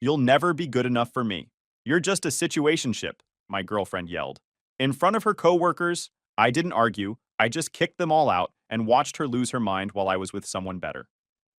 You'll never be good enough for me. You're just a situationship, my girlfriend yelled. In front of her coworkers, I didn't argue, I just kicked them all out and watched her lose her mind while I was with someone better.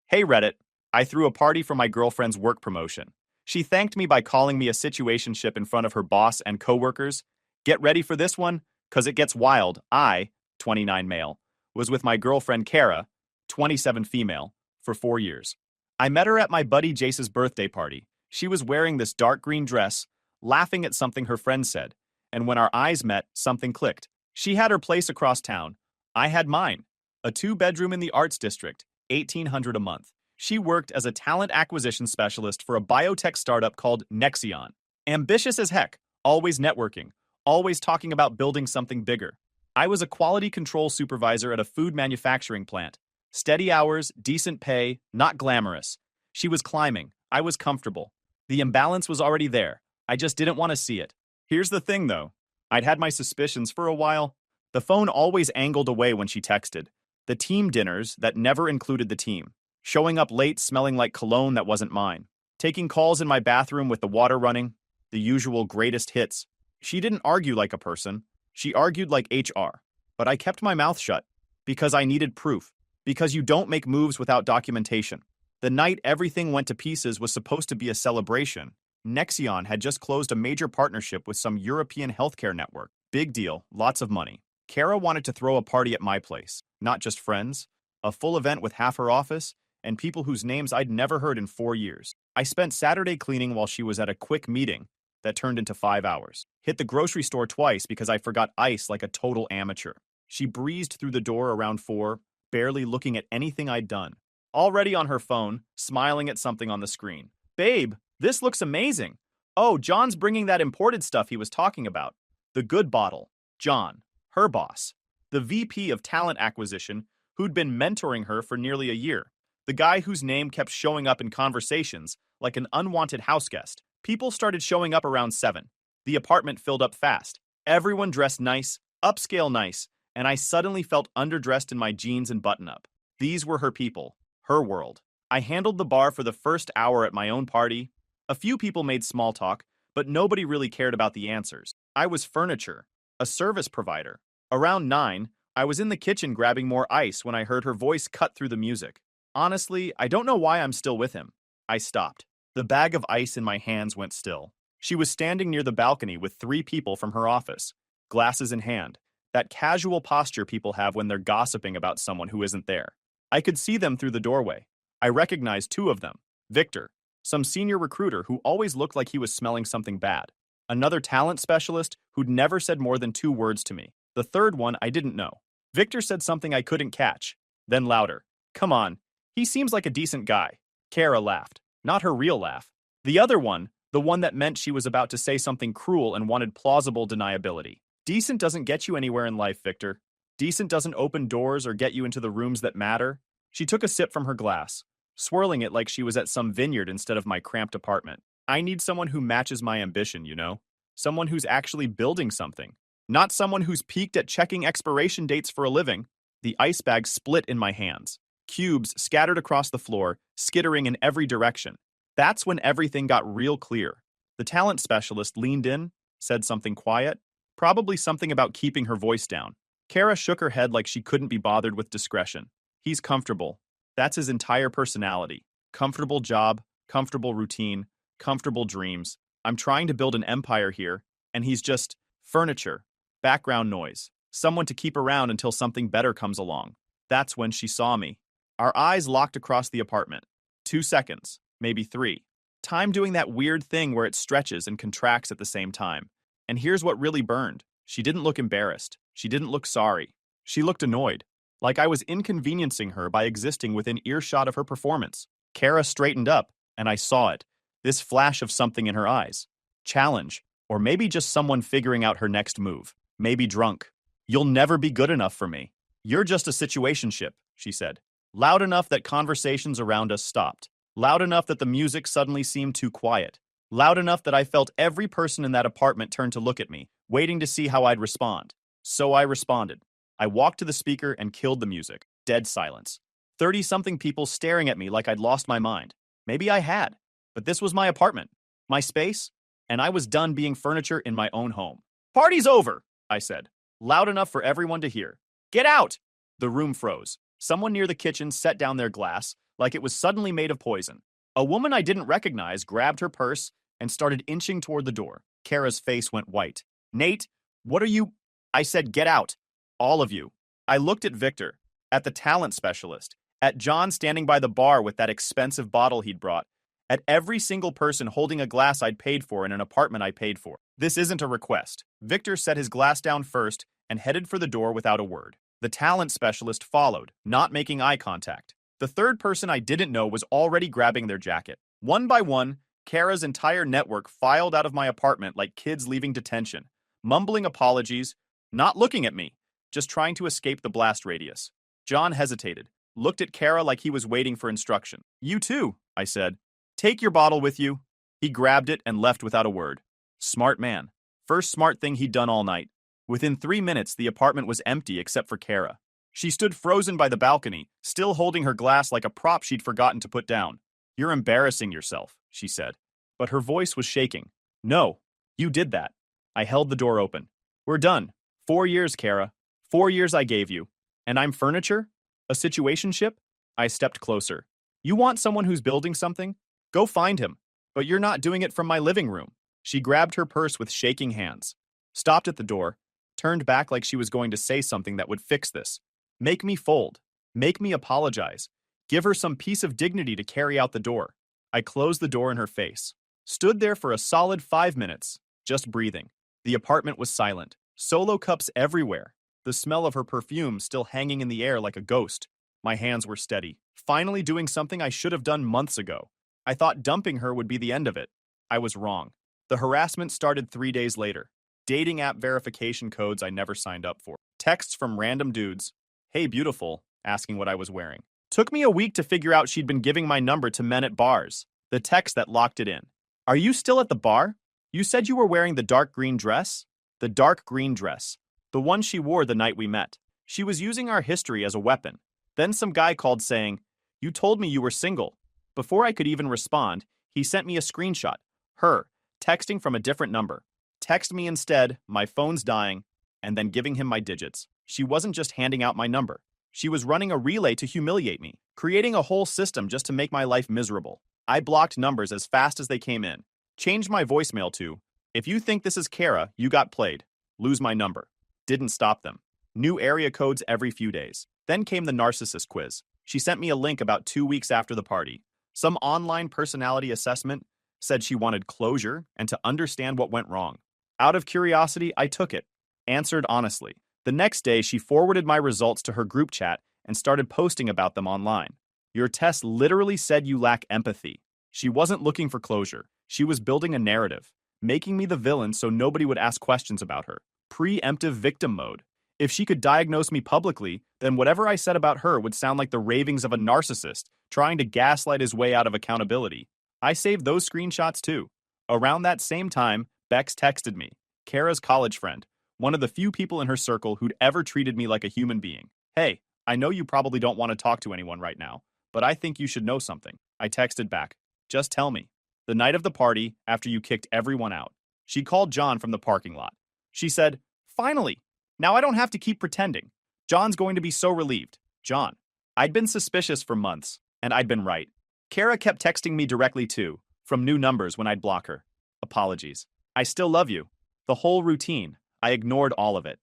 Hey Reddit, I threw a party for my girlfriend's work promotion. She thanked me by calling me a situationship in front of her boss and coworkers. Get ready for this one, cause it gets wild. I, 29 male, was with my girlfriend Kara, 27 female, for 4 years. I met her at my buddy Jace's birthday party. She was wearing this dark green dress, laughing at something her friend said, and when our eyes met, something clicked. She had her place across town. I had mine. A 2-bedroom in the arts district, $1,800 a month. She worked as a talent acquisition specialist for a biotech startup called Nexion. Ambitious as heck, always networking, always talking about building something bigger. I was a quality control supervisor at a food manufacturing plant. Steady hours, decent pay, not glamorous. She was climbing. I was comfortable. The imbalance was already there. I just didn't want to see it. Here's the thing, though. I'd had my suspicions for a while. The phone always angled away when she texted. The team dinners that never included the team. Showing up late smelling like cologne that wasn't mine. Taking calls in my bathroom with the water running. The usual greatest hits. She didn't argue like a person. She argued like HR. But I kept my mouth shut. Because I needed proof. Because you don't make moves without documentation. The night everything went to pieces was supposed to be a celebration. Nexion had just closed a major partnership with some European healthcare network. Big deal, lots of money. Kara wanted to throw a party at my place. Not just friends. A full event with half her office, and people whose names I'd never heard in 4 years. I spent Saturday cleaning while she was at a quick meeting that turned into 5 hours. Hit the grocery store twice because I forgot ice like a total amateur. She breezed through the door around 4, barely looking at anything I'd done. Already on her phone, smiling at something on the screen. Babe, this looks amazing. Oh, John's bringing that imported stuff he was talking about. The good bottle. John, her boss. The VP of talent acquisition, who'd been mentoring her for nearly a year. The guy whose name kept showing up in conversations like an unwanted house guest. People started showing up around 7. The apartment filled up fast. Everyone dressed nice, upscale nice, and I suddenly felt underdressed in my jeans and button-up. These were her people. Her world. I handled the bar for the first hour at my own party. A few people made small talk, but nobody really cared about the answers. I was furniture, a service provider. Around 9, I was in the kitchen grabbing more ice when I heard her voice cut through the music. Honestly, I don't know why I'm still with him. I stopped. The bag of ice in my hands went still. She was standing near the balcony with 3 people from her office, glasses in hand. That casual posture people have when they're gossiping about someone who isn't there. I could see them through the doorway. I recognized 2 of them. Victor, some senior recruiter who always looked like he was smelling something bad. Another talent specialist who'd never said more than 2 words to me. The third one I didn't know. Victor said something I couldn't catch. Then louder. Come on, he seems like a decent guy. Kara laughed. Not her real laugh. The other one, the one that meant she was about to say something cruel and wanted plausible deniability. Decent doesn't get you anywhere in life, Victor. Decent doesn't open doors or get you into the rooms that matter. She took a sip from her glass, swirling it like she was at some vineyard instead of my cramped apartment. I need someone who matches my ambition, you know? Someone who's actually building something. Not someone who's peaked at checking expiration dates for a living. The ice bag split in my hands. Cubes scattered across the floor, skittering in every direction. That's when everything got real clear. The talent specialist leaned in, said something quiet, probably something about keeping her voice down. Kara shook her head like she couldn't be bothered with discretion. He's comfortable. That's his entire personality. Comfortable job, comfortable routine, comfortable dreams. I'm trying to build an empire here, and he's just furniture, background noise, someone to keep around until something better comes along. That's when she saw me. Our eyes locked across the apartment. 2 seconds, maybe 3. Time doing that weird thing where it stretches and contracts at the same time. And here's what really burned. She didn't look embarrassed. She didn't look sorry. She looked annoyed. Like I was inconveniencing her by existing within earshot of her performance. Kara straightened up, and I saw it. This flash of something in her eyes. Challenge. Or maybe just someone figuring out her next move. Maybe drunk. You'll never be good enough for me. You're just a situationship, she said. Loud enough that conversations around us stopped. Loud enough that the music suddenly seemed too quiet. Loud enough that I felt every person in that apartment turn to look at me, waiting to see how I'd respond. So I responded. I walked to the speaker and killed the music. Dead silence. 30-something people staring at me like I'd lost my mind. Maybe I had. But this was my apartment, my space, and I was done being furniture in my own home. Party's over, I said, loud enough for everyone to hear. Get out! The room froze. Someone near the kitchen set down their glass like it was suddenly made of poison. A woman I didn't recognize grabbed her purse and started inching toward the door. Kara's face went white. Nate, what are you? I said, get out. All of you. I looked at Victor, at the talent specialist, at John standing by the bar with that expensive bottle he'd brought, at every single person holding a glass I'd paid for in an apartment I paid for. This isn't a request. Victor set his glass down first and headed for the door without a word. The talent specialist followed, not making eye contact. The third person I didn't know was already grabbing their jacket. One by one, Kara's entire network filed out of my apartment like kids leaving detention, mumbling apologies, not looking at me, just trying to escape the blast radius. John hesitated, looked at Kara like he was waiting for instruction. You too, I said. Take your bottle with you. He grabbed it and left without a word. Smart man. First smart thing he'd done all night. Within 3 minutes, the apartment was empty except for Kara. She stood frozen by the balcony, still holding her glass like a prop she'd forgotten to put down. You're embarrassing yourself, she said. But her voice was shaking. No, you did that. I held the door open. We're done. 4 years, Kara. 4 years I gave you. And I'm furniture? A situationship? I stepped closer. You want someone who's building something? Go find him. But you're not doing it from my living room. She grabbed her purse with shaking hands, stopped at the door, turned back like she was going to say something that would fix this. Make me fold. Make me apologize. Give her some piece of dignity to carry out the door. I closed the door in her face. Stood there for a solid 5 minutes, just breathing. The apartment was silent. Solo cups everywhere. The smell of her perfume still hanging in the air like a ghost. My hands were steady. Finally doing something I should have done months ago. I thought dumping her would be the end of it. I was wrong. The harassment started 3 days later. Dating app verification codes I never signed up for. Texts from random dudes. Hey, beautiful, asking what I was wearing. Took me a week to figure out she'd been giving my number to men at bars. The text that locked it in. Are you still at the bar? You said you were wearing the dark green dress? The dark green dress. The one she wore the night we met. She was using our history as a weapon. Then some guy called saying, you told me you were single. Before I could even respond, he sent me a screenshot. Her, texting from a different number. Text me instead, my phone's dying, and then giving him my digits. She wasn't just handing out my number. She was running a relay to humiliate me, creating a whole system just to make my life miserable. I blocked numbers as fast as they came in. Changed my voicemail to, if you think this is Kara, you got played. Lose my number. Didn't stop them. New area codes every few days. Then came the narcissist quiz. She sent me a link about 2 weeks after the party. Some online personality assessment said she wanted closure and to understand what went wrong. Out of curiosity, I took it. Answered honestly. The next day, she forwarded my results to her group chat and started posting about them online. Your test literally said you lack empathy. She wasn't looking for closure. She was building a narrative, making me the villain so nobody would ask questions about her. Preemptive victim mode. If she could diagnose me publicly, then whatever I said about her would sound like the ravings of a narcissist trying to gaslight his way out of accountability. I saved those screenshots too. Around that same time, Bex texted me, Kara's college friend, one of the few people in her circle who'd ever treated me like a human being. Hey, I know you probably don't want to talk to anyone right now, but I think you should know something. I texted back, just tell me. The night of the party, after you kicked everyone out, she called John from the parking lot. She said, finally, now I don't have to keep pretending. John's going to be so relieved. John. I'd been suspicious for months, and I'd been right. Kara kept texting me directly too, from new numbers when I'd block her. Apologies. I still love you. The whole routine. I ignored all of it.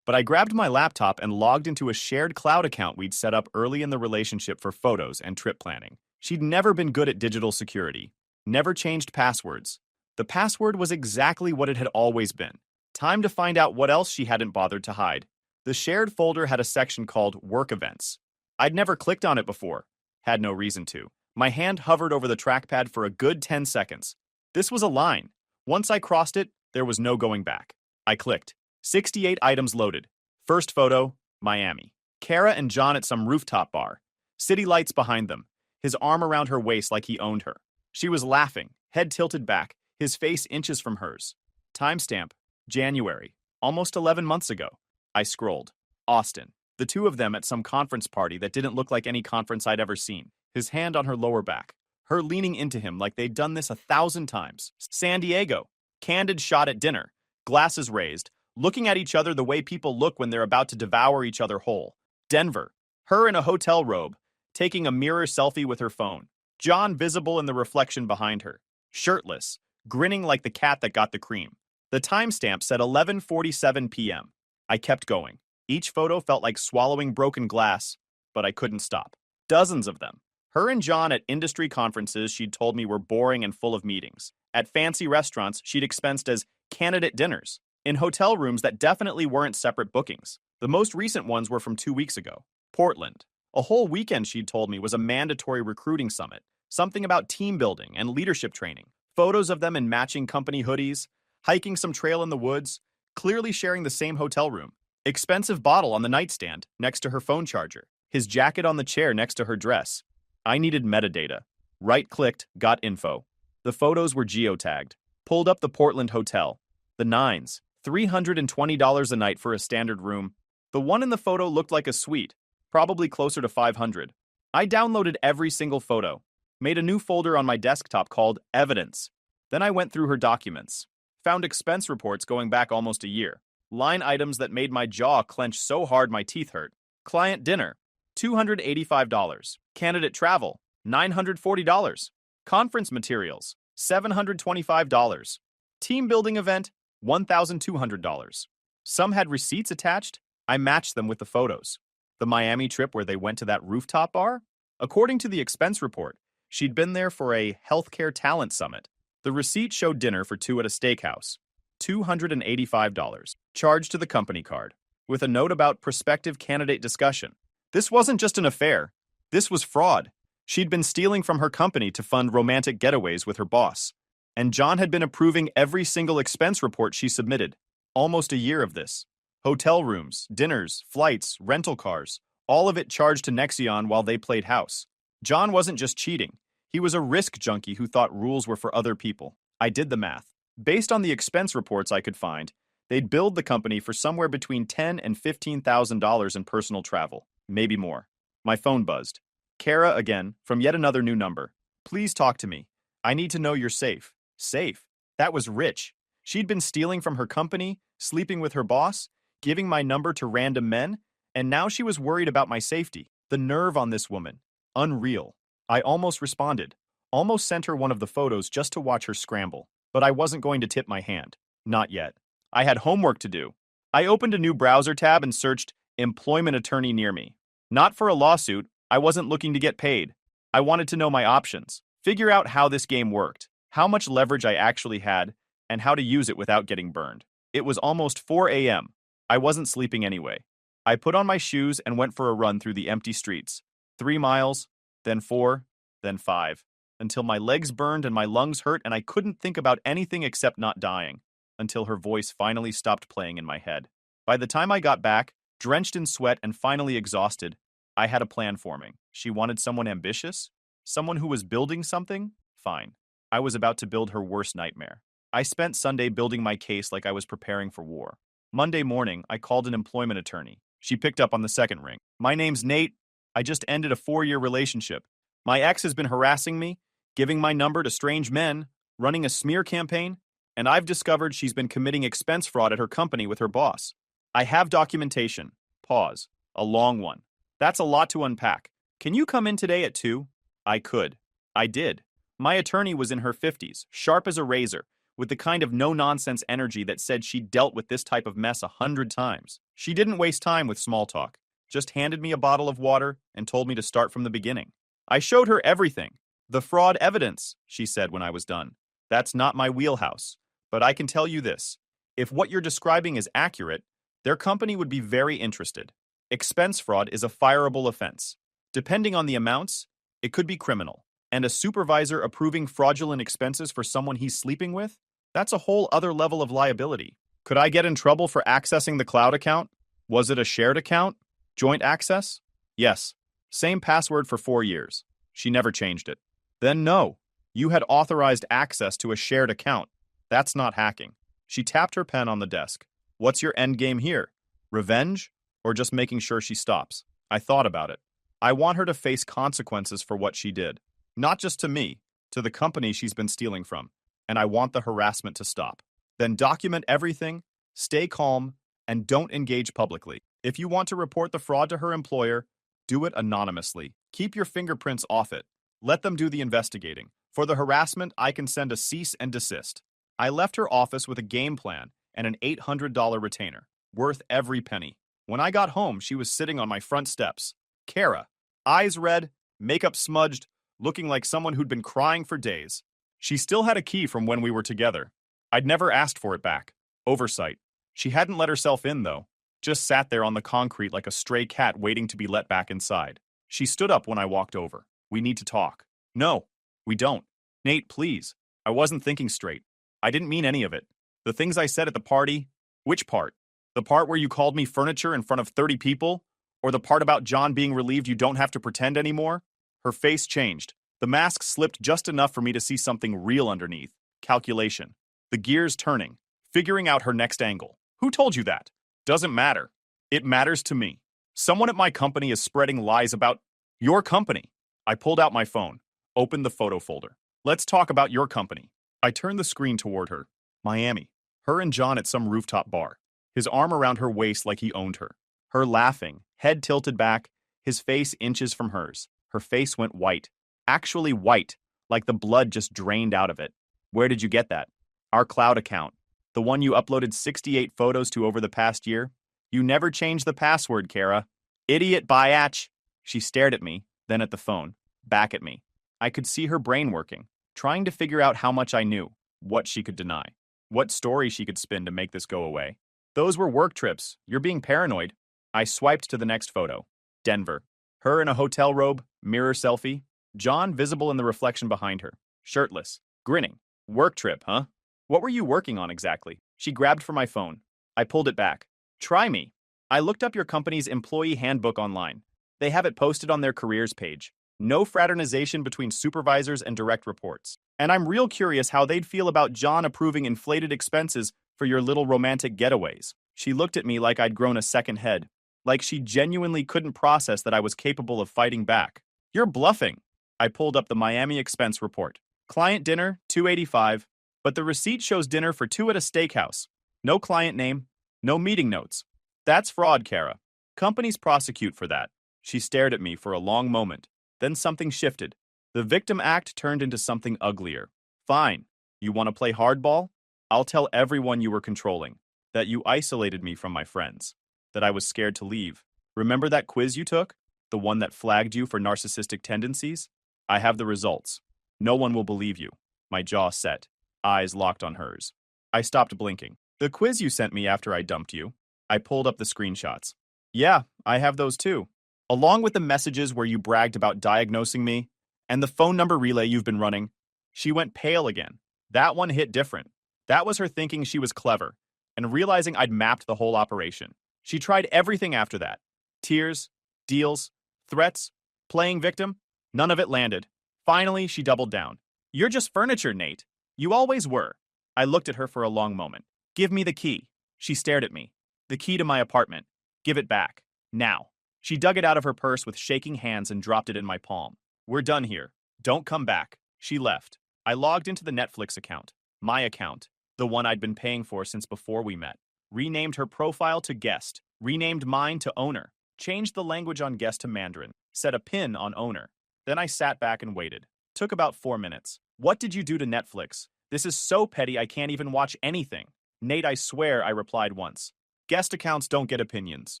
But I grabbed my laptop and logged into a shared cloud account we'd set up early in the relationship for photos and trip planning. She'd never been good at digital security. Never changed passwords. The password was exactly what it had always been. Time to find out what else she hadn't bothered to hide. The shared folder had a section called Work Events. I'd never clicked on it before. Had no reason to. My hand hovered over the trackpad for a good 10 seconds. This was a line. Once I crossed it, there was no going back. I clicked. 68 items loaded. First photo, Miami. Kara and John at some rooftop bar. City lights behind them. His arm around her waist like he owned her. She was laughing, head tilted back, his face inches from hers. Timestamp, January. Almost 11 months ago. I scrolled. Austin. The two of them at some conference party that didn't look like any conference I'd ever seen. His hand on her lower back. her leaning into him like they'd done this 1,000 times. San Diego, candid shot at dinner, glasses raised, looking at each other the way people look when they're about to devour each other whole. Denver, her in a hotel robe, taking a mirror selfie with her phone. John visible in the reflection behind her, shirtless, grinning like the cat that got the cream. The timestamp said 11:47 p.m. I kept going. Each photo felt like swallowing broken glass, but I couldn't stop. Dozens of them. Her and John at industry conferences she'd told me were boring and full of meetings. At fancy restaurants she'd expensed as candidate dinners. In hotel rooms that definitely weren't separate bookings. The most recent ones were from 2 weeks ago. Portland. A whole weekend she'd told me was a mandatory recruiting summit. Something about team building and leadership training. Photos of them in matching company hoodies, hiking some trail in the woods, clearly sharing the same hotel room. Expensive bottle on the nightstand next to her phone charger. His jacket on the chair next to her dress. I needed metadata. Right-clicked, got info. The photos were geotagged. Pulled up the Portland hotel. The nines. $320 a night for a standard room. The one in the photo looked like a suite, probably closer to 500. I downloaded every single photo. Made a new folder on my desktop called Evidence. Then I went through her documents. Found expense reports going back almost a year. Line items that made my jaw clench so hard my teeth hurt. Client dinner, $285. Candidate travel, $940. Conference materials, $725. Team building event, $1,200. Some had receipts attached. I matched them with the photos. The Miami trip where they went to that rooftop bar? According to the expense report, she'd been there for a healthcare talent summit. The receipt showed dinner for two at a steakhouse, $285, charged to the company card, with a note about prospective candidate discussion. This wasn't just an affair. This was fraud. She'd been stealing from her company to fund romantic getaways with her boss. And John had been approving every single expense report she submitted. Almost a year of this. Hotel rooms, dinners, flights, rental cars, all of it charged to Nexion while they played house. John wasn't just cheating. He was a risk junkie who thought rules were for other people. I did the math. Based on the expense reports I could find, they'd billed the company for somewhere between $10,000 and $15,000 in personal travel, maybe more. My phone buzzed. Kara again, from yet another new number. Please talk to me. I need to know you're safe. Safe? That was rich. She'd been stealing from her company, sleeping with her boss, giving my number to random men, and now she was worried about my safety. The nerve on this woman. Unreal. I almost responded. Almost sent her one of the photos just to watch her scramble. But I wasn't going to tip my hand. Not yet. I had homework to do. I opened a new browser tab and searched employment attorney near me. Not for a lawsuit. I wasn't looking to get paid. I wanted to know my options. Figure out how this game worked, how much leverage I actually had, and how to use it without getting burned. It was almost 4 a.m. I wasn't sleeping anyway. I put on my shoes and went for a run through the empty streets. 3 miles, then 4, then 5, until my legs burned and my lungs hurt and I couldn't think about anything except not dying, until her voice finally stopped playing in my head. By the time I got back, drenched in sweat and finally exhausted, I had a plan forming. She wanted someone ambitious? Someone who was building something? Fine. I was about to build her worst nightmare. I spent Sunday building my case like I was preparing for war. Monday morning, I called an employment attorney. She picked up on the second ring. My name's Nate. I just ended a 4-year relationship. My ex has been harassing me, giving my number to strange men, running a smear campaign, and I've discovered she's been committing expense fraud at her company with her boss. I have documentation. Pause. A long one. That's a lot to unpack. Can you come in today at 2? I could. I did. My attorney was in her 50s, sharp as a razor, with the kind of no-nonsense energy that said she'd dealt with this type of mess 100 times. She didn't waste time with small talk, just handed me a bottle of water and told me to start from the beginning. I showed her everything. The fraud evidence, she said when I was done. That's not my wheelhouse, but I can tell you this. If what you're describing is accurate, their company would be very interested. Expense fraud is a fireable offense. Depending on the amounts, it could be criminal. And a supervisor approving fraudulent expenses for someone he's sleeping with? That's a whole other level of liability. Could I get in trouble for accessing the cloud account? Was it a shared account? Joint access? Yes. Same password for 4 years. She never changed it. Then no. You had authorized access to a shared account. That's not hacking. She tapped her pen on the desk. What's your end game here? Revenge? Or just making sure she stops? I thought about it. I want her to face consequences for what she did. Not just to me, to the company she's been stealing from. And I want the harassment to stop. Then document everything, stay calm, and don't engage publicly. If you want to report the fraud to her employer, do it anonymously. Keep your fingerprints off it. Let them do the investigating. For the harassment, I can send a cease and desist. I left her office with a game plan and an $800 retainer, worth every penny. When I got home, she was sitting on my front steps. Kara, eyes red, makeup smudged, looking like someone who'd been crying for days. She still had a key from when we were together. I'd never asked for it back. Oversight. She hadn't let herself in, though. Just sat there on the concrete like a stray cat waiting to be let back inside. She stood up when I walked over. We need to talk. No, we don't. Nate, please. I wasn't thinking straight. I didn't mean any of it. The things I said at the party. Which part? The part where you called me furniture in front of 30 people? Or the part about John being relieved you don't have to pretend anymore? Her face changed. The mask slipped just enough for me to see something real underneath. Calculation. The gears turning. Figuring out her next angle. Who told you that? Doesn't matter. It matters to me. Someone at my company is spreading lies about your company. I pulled out my phone. Opened the photo folder. Let's talk about your company. I turned the screen toward her. Miami. Her and John at some rooftop bar. His arm around her waist like he owned her. Her laughing, head tilted back, his face inches from hers. Her face went white. Actually white, like the blood just drained out of it. Where did you get that? Our cloud account. The one you uploaded 68 photos to over the past year? You never changed the password, Kara. Idiot biatch. She stared at me, then at the phone, back at me. I could see her brain working, trying to figure out how much I knew, what she could deny, what story she could spin to make this go away. Those were work trips. You're being paranoid. I swiped to the next photo. Denver. Her in a hotel robe, mirror selfie. John visible in the reflection behind her, shirtless, grinning. Work trip, huh? What were you working on exactly? She grabbed for my phone. I pulled it back. Try me. I looked up your company's employee handbook online. They have it posted on their careers page. No fraternization between supervisors and direct reports. And I'm real curious how they'd feel about John approving inflated expenses for your little romantic getaways. She looked at me like I'd grown a second head, like she genuinely couldn't process that I was capable of fighting back. You're bluffing. I pulled up the Miami expense report. Client dinner, $285, but the receipt shows dinner for two at a steakhouse. No client name, no meeting notes. That's fraud, Kara. Companies prosecute for that. She stared at me for a long moment. Then something shifted. The victim act turned into something uglier. Fine. You want to play hardball? I'll tell everyone you were controlling. That you isolated me from my friends. That I was scared to leave. Remember that quiz you took? The one that flagged you for narcissistic tendencies? I have the results. No one will believe you. My jaw set. Eyes locked on hers. I stopped blinking. The quiz you sent me after I dumped you. I pulled up the screenshots. Yeah, I have those too. Along with the messages where you bragged about diagnosing me, and the phone number relay you've been running. She went pale again. That one hit different. That was her thinking she was clever, and realizing I'd mapped the whole operation. She tried everything after that. Tears, deals, threats, playing victim. None of it landed. Finally, she doubled down. You're just furniture, Nate. You always were. I looked at her for a long moment. Give me the key. She stared at me. The key to my apartment. Give it back. Now. She dug it out of her purse with shaking hands and dropped it in my palm. We're done here. Don't come back. She left. I logged into the Netflix account. My account. The one I'd been paying for since before we met. Renamed her profile to guest. Renamed mine to owner. Changed the language on guest to Mandarin. Set a pin on owner. Then I sat back and waited. Took about 4 minutes. What did you do to Netflix? This is so petty I can't even watch anything. Nate, I swear, I replied once. Guest accounts don't get opinions.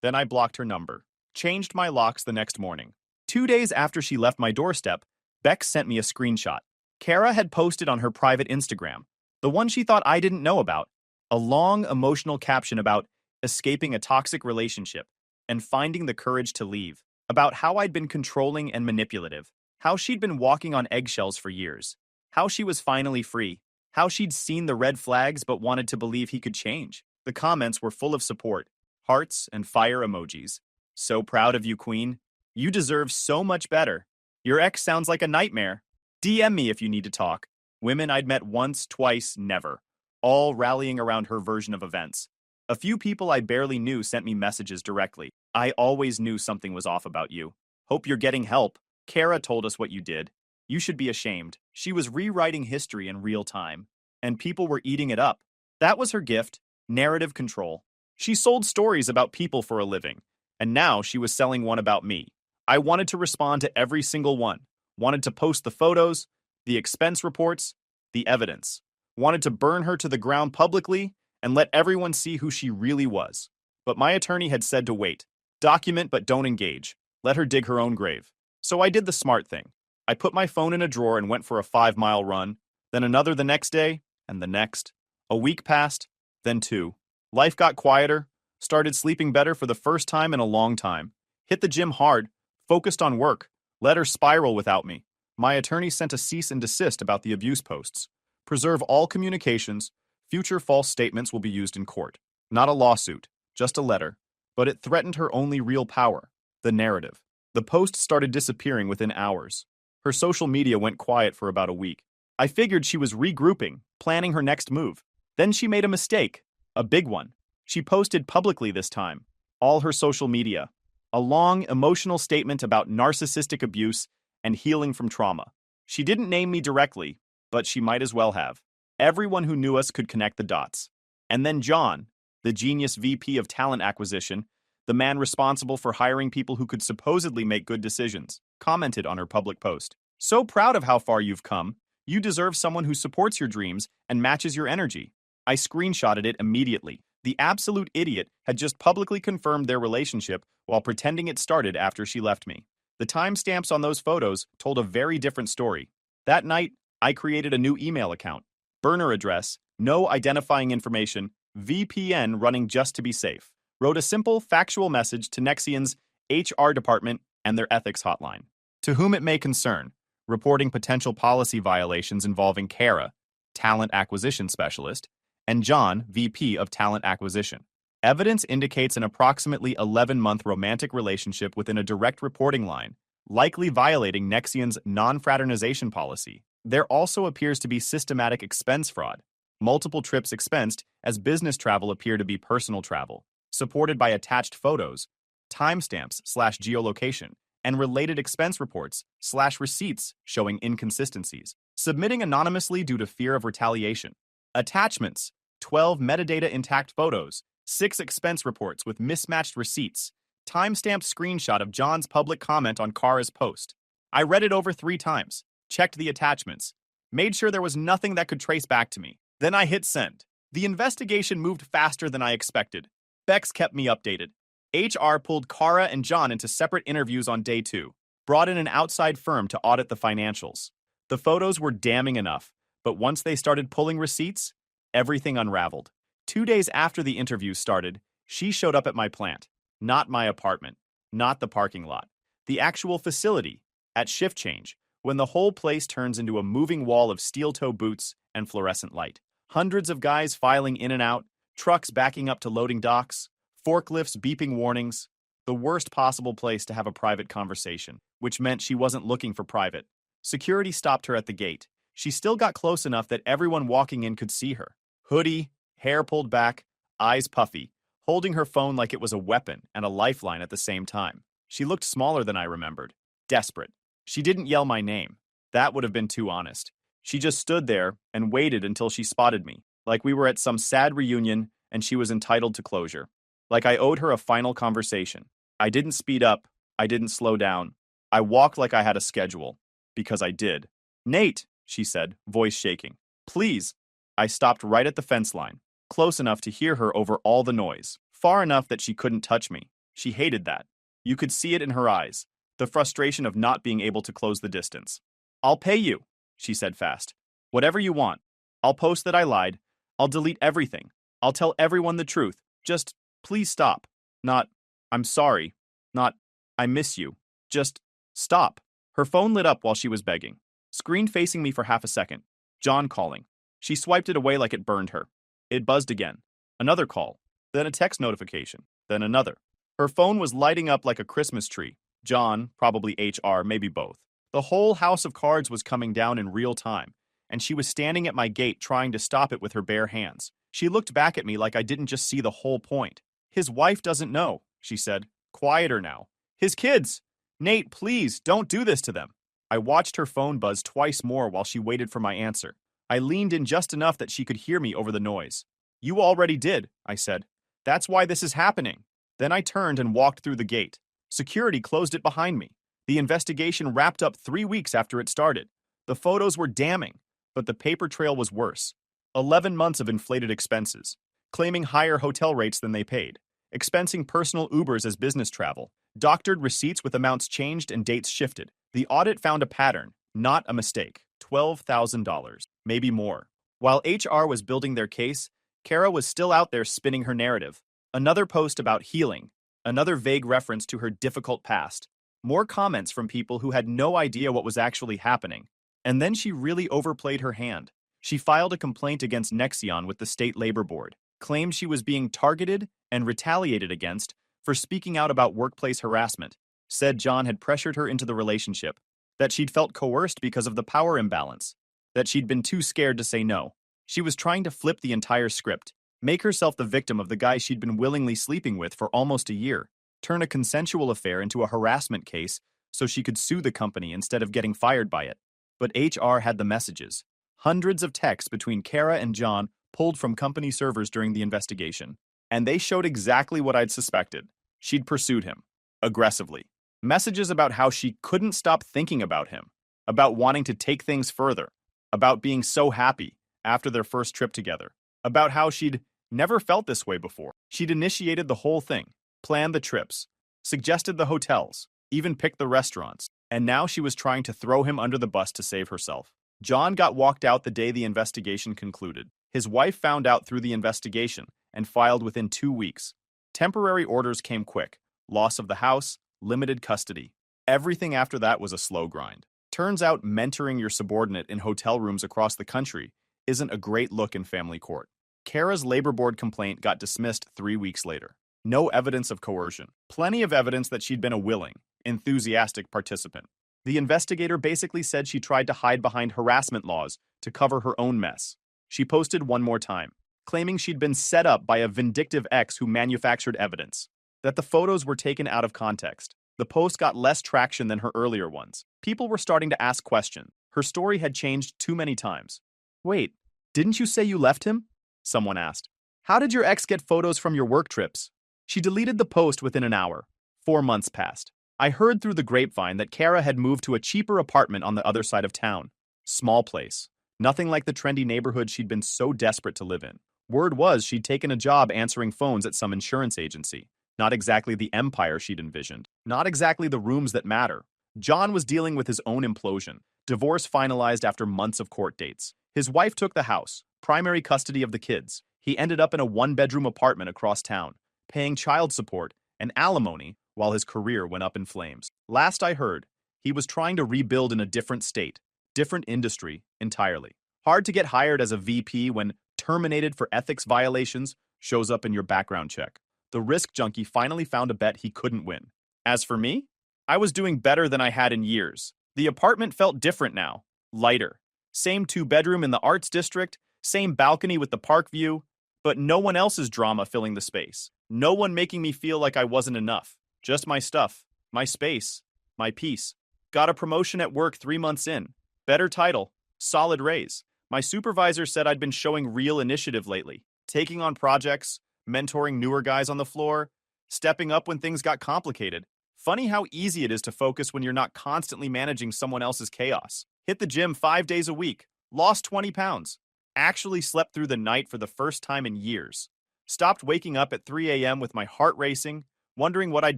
Then I blocked her number. Changed my locks the next morning. 2 days after she left my doorstep, Beck sent me a screenshot. Kara had posted on her private Instagram, the one she thought I didn't know about, a long emotional caption about escaping a toxic relationship and finding the courage to leave, about how I'd been controlling and manipulative, how she'd been walking on eggshells for years, how she was finally free, how she'd seen the red flags but wanted to believe he could change. The comments were full of support, hearts and fire emojis. So proud of you, Queen. You deserve so much better. Your ex sounds like a nightmare. DM me if you need to talk. Women I'd met once, twice, never. All rallying around her version of events. A few people I barely knew sent me messages directly. I always knew something was off about you. Hope you're getting help. Kara told us what you did. You should be ashamed. She was rewriting history in real time, and people were eating it up. That was her gift, narrative control. She sold stories about people for a living, and now she was selling one about me. I wanted to respond to every single one, wanted to post the photos, the expense reports, the evidence, wanted to burn her to the ground publicly and let everyone see who she really was. But my attorney had said to wait. Document but don't engage. Let her dig her own grave. So I did the smart thing. I put my phone in a drawer and went for a 5-mile run, then another the next day, and the next. A week passed, then 2. Life got quieter, started sleeping better for the first time in a long time. Hit the gym hard, focused on work, let her spiral without me. My attorney sent a cease and desist about the abuse posts. Preserve all communications. Future false statements will be used in court. Not a lawsuit, just a letter. But it threatened her only real power, the narrative. The posts started disappearing within hours. Her social media went quiet for about a week. I figured she was regrouping, planning her next move. Then she made a mistake, a big one. She posted publicly this time, all her social media, a long, emotional statement about narcissistic abuse and healing from trauma. She didn't name me directly, but she might as well have. Everyone who knew us could connect the dots. And then John, the genius VP of talent acquisition, the man responsible for hiring people who could supposedly make good decisions, commented on her public post. So proud of how far you've come. You deserve someone who supports your dreams and matches your energy. I screenshotted it immediately. The absolute idiot had just publicly confirmed their relationship while pretending it started after she left me. The timestamps on those photos told a very different story. That night, I created a new email account. Burner address, no identifying information, VPN running just to be safe. Wrote a simple, factual message to Nexian's HR department and their ethics hotline. To whom it may concern, reporting potential policy violations involving Kara, talent acquisition specialist, and John, VP of talent acquisition. Evidence indicates an approximately 11-month romantic relationship within a direct reporting line, likely violating Nexian's non-fraternization policy. There also appears to be systematic expense fraud. Multiple trips expensed as business travel appear to be personal travel, supported by attached photos, timestamps/geolocation, and related expense reports/receipts showing inconsistencies. Submitting anonymously due to fear of retaliation. Attachments, 12 metadata intact photos, 6 expense reports with mismatched receipts, timestamped screenshot of John's public comment on Kara's post. I read it over 3 times, checked the attachments, made sure there was nothing that could trace back to me. Then I hit send. The investigation moved faster than I expected. Bex kept me updated. HR pulled Kara and John into separate interviews on day 2, brought in an outside firm to audit the financials. The photos were damning enough, but once they started pulling receipts, everything unraveled. 2 days after the interview started, she showed up at my plant. Not my apartment, not the parking lot. The actual facility, at shift change, when the whole place turns into a moving wall of steel-toe boots and fluorescent light. Hundreds of guys filing in and out, trucks backing up to loading docks, forklifts beeping warnings. The worst possible place to have a private conversation, which meant she wasn't looking for private. Security stopped her at the gate. She still got close enough that everyone walking in could see her. Hoodie, hair pulled back, eyes puffy, holding her phone like it was a weapon and a lifeline at the same time. She looked smaller than I remembered. Desperate. She didn't yell my name. That would have been too honest. She just stood there and waited until she spotted me, like we were at some sad reunion and she was entitled to closure. Like I owed her a final conversation. I didn't speed up. I didn't slow down. I walked like I had a schedule. Because I did. Nate, she said, voice shaking. Please. I stopped right at the fence line, close enough to hear her over all the noise, far enough that she couldn't touch me. She hated that. You could see it in her eyes, the frustration of not being able to close the distance. I'll pay you, she said fast. Whatever you want. I'll post that I lied. I'll delete everything. I'll tell everyone the truth. Just, please stop. Not, I'm sorry. Not, I miss you. Just, stop. Her phone lit up while she was begging. Screen facing me for half a second. John calling. She swiped it away like it burned her. It buzzed again. Another call. Then a text notification. Then another. Her phone was lighting up like a Christmas tree. John, probably HR, maybe both. The whole house of cards was coming down in real time, and she was standing at my gate trying to stop it with her bare hands. She looked back at me like I didn't just see the whole point. His wife doesn't know, she said. Quieter now. His kids! Nate, please, don't do this to them. I watched her phone buzz twice more while she waited for my answer. I leaned in just enough that she could hear me over the noise. You already did, I said. That's why this is happening. Then I turned and walked through the gate. Security closed it behind me. The investigation wrapped up 3 weeks after it started. The photos were damning, but the paper trail was worse. 11 months of inflated expenses, claiming higher hotel rates than they paid, expensing personal Ubers as business travel, doctored receipts with amounts changed and dates shifted. The audit found a pattern, not a mistake. $12,000, maybe more. While HR was building their case, Kara was still out there spinning her narrative. Another post about healing, another vague reference to her difficult past, more comments from people who had no idea what was actually happening. And then she really overplayed her hand. She filed a complaint against Nexion with the State Labor Board, claimed she was being targeted and retaliated against for speaking out about workplace harassment, said John had pressured her into the relationship, that she'd felt coerced because of the power imbalance, that she'd been too scared to say no. She was trying to flip the entire script, make herself the victim of the guy she'd been willingly sleeping with for almost a year, turn a consensual affair into a harassment case so she could sue the company instead of getting fired by it. But HR had the messages. Hundreds of texts between Kara and John pulled from company servers during the investigation. And they showed exactly what I'd suspected. She'd pursued him. Aggressively. Messages about how she couldn't stop thinking about him. About wanting to take things further. About being so happy after their first trip together. About how she'd never felt this way before. She'd initiated the whole thing. Planned the trips. Suggested the hotels. Even picked the restaurants. And now she was trying to throw him under the bus to save herself. John got walked out the day the investigation concluded. His wife found out through the investigation and filed within 2 weeks. Temporary orders came quick. Loss of the house, limited custody. Everything after that was a slow grind. Turns out mentoring your subordinate in hotel rooms across the country isn't a great look in family court. Kara's labor board complaint got dismissed 3 weeks later. No evidence of coercion. Plenty of evidence that she'd been a willing, enthusiastic participant. The investigator basically said she tried to hide behind harassment laws to cover her own mess. She posted one more time, claiming she'd been set up by a vindictive ex who manufactured evidence, that the photos were taken out of context. The post got less traction than her earlier ones. People were starting to ask questions. Her story had changed too many times. Wait, didn't you say you left him? Someone asked. How did your ex get photos from your work trips? She deleted the post within an hour. 4 months passed. I heard through the grapevine that Kara had moved to a cheaper apartment on the other side of town. Small place. Nothing like the trendy neighborhood she'd been so desperate to live in. Word was she'd taken a job answering phones at some insurance agency. Not exactly the empire she'd envisioned. Not exactly the rooms that matter. John was dealing with his own implosion. Divorce finalized after months of court dates. His wife took the house, primary custody of the kids. He ended up in a 1-bedroom apartment across town, paying child support and alimony while his career went up in flames. Last I heard, he was trying to rebuild in a different state, different industry entirely. Hard to get hired as a VP when terminated for ethics violations shows up in your background check. The risk junkie finally found a bet he couldn't win. As for me, I was doing better than I had in years. The apartment felt different now, lighter. Same 2-bedroom in the arts district, same balcony with the park view, but no one else's drama filling the space. No one making me feel like I wasn't enough. Just my stuff, my space, my peace. Got a promotion at work 3 months in. Better title, solid raise. My supervisor said I'd been showing real initiative lately, taking on projects, mentoring newer guys on the floor, stepping up when things got complicated. Funny how easy it is to focus when you're not constantly managing someone else's chaos. Hit the gym 5 days a week, lost 20 pounds. Actually slept through the night for the first time in years. Stopped waking up at 3 a.m. with my heart racing, wondering what I'd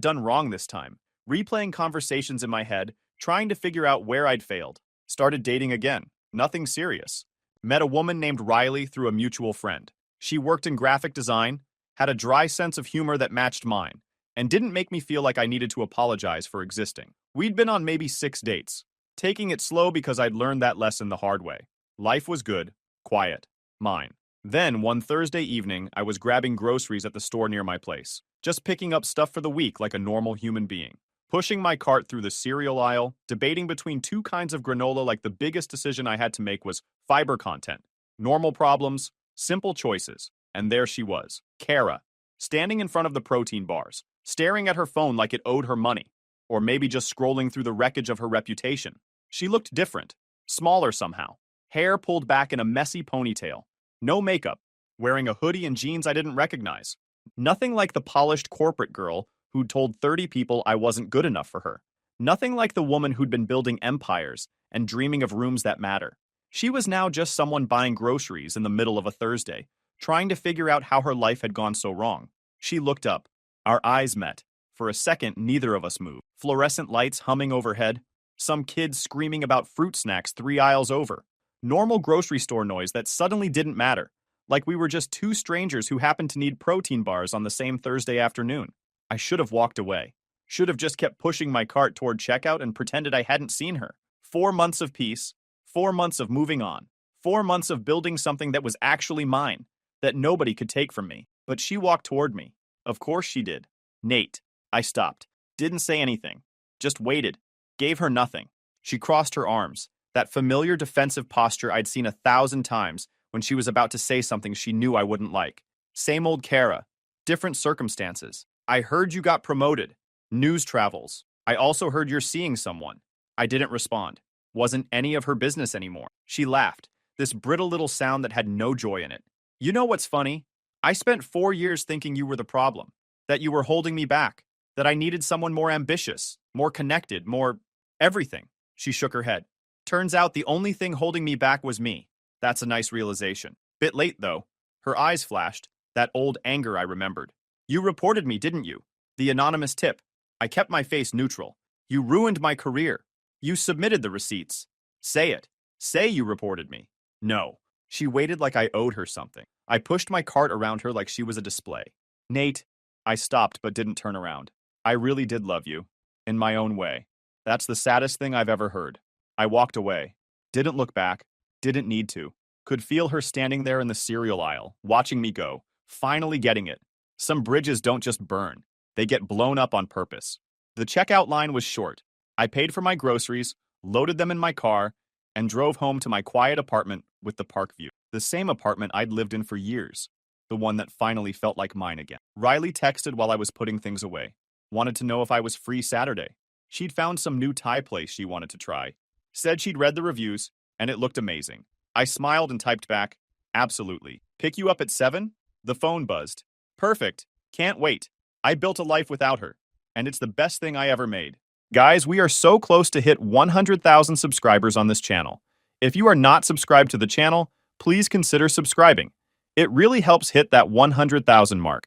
done wrong this time. Replaying conversations in my head, trying to figure out where I'd failed. Started dating again. Nothing serious. Met a woman named Riley through a mutual friend. She worked in graphic design, had a dry sense of humor that matched mine, and didn't make me feel like I needed to apologize for existing. We'd been on maybe 6 dates, taking it slow because I'd learned that lesson the hard way. Life was good, quiet, mine. Then, one Thursday evening, I was grabbing groceries at the store near my place, just picking up stuff for the week like a normal human being. Pushing my cart through the cereal aisle, debating between 2 kinds of granola like the biggest decision I had to make was fiber content. Normal problems, simple choices. And there she was, Kara, standing in front of the protein bars, staring at her phone like it owed her money, or maybe just scrolling through the wreckage of her reputation. She looked different, smaller somehow, hair pulled back in a messy ponytail, no makeup, wearing a hoodie and jeans I didn't recognize. Nothing like the polished corporate girl who'd told 30 people I wasn't good enough for her. Nothing like the woman who'd been building empires and dreaming of rooms that matter. She was now just someone buying groceries in the middle of a Thursday, trying to figure out how her life had gone so wrong. She looked up. Our eyes met. For a second, neither of us moved. Fluorescent lights humming overhead. Some kids screaming about fruit snacks 3 aisles over. Normal grocery store noise that suddenly didn't matter. Like we were just two strangers who happened to need protein bars on the same Thursday afternoon. I should have walked away. Should have just kept pushing my cart toward checkout and pretended I hadn't seen her. 4 months of peace. 4 months of moving on. 4 months of building something that was actually mine, that nobody could take from me. But she walked toward me. Of course she did. Nate. I stopped. Didn't say anything. Just waited. Gave her nothing. She crossed her arms. That familiar defensive posture I'd seen 1,000 times when she was about to say something she knew I wouldn't like. Same old Kara. Different circumstances. I heard you got promoted. News travels. I also heard you're seeing someone. I didn't respond. Wasn't any of her business anymore. She laughed. This brittle little sound that had no joy in it. You know what's funny? I spent 4 years thinking you were the problem. That you were holding me back. That I needed someone more ambitious, more connected, more everything. She shook her head. Turns out the only thing holding me back was me. That's a nice realization. Bit late, though. Her eyes flashed. That old anger I remembered. You reported me, didn't you? The anonymous tip. I kept my face neutral. You ruined my career. You submitted the receipts. Say it. Say you reported me. No. She waited like I owed her something. I pushed my cart around her like she was a display. Nate. I stopped but didn't turn around. I really did love you. In my own way. That's the saddest thing I've ever heard. I walked away. Didn't look back. Didn't need to. Could feel her standing there in the cereal aisle, watching me go. Finally getting it. Some bridges don't just burn. They get blown up on purpose. The checkout line was short. I paid for my groceries, loaded them in my car, and drove home to my quiet apartment with the park view. The same apartment I'd lived in for years. The one that finally felt like mine again. Riley texted while I was putting things away. Wanted to know if I was free Saturday. She'd found some new Thai place she wanted to try. Said she'd read the reviews, and it looked amazing. I smiled and typed back, absolutely. Pick you up at 7? The phone buzzed. Perfect. Can't wait. I built a life without her, and it's the best thing I ever made. Guys, we are so close to hit 100,000 subscribers on this channel. If you are not subscribed to the channel, please consider subscribing. It really helps hit that 100,000 mark.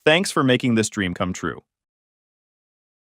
Thanks for making this dream come true.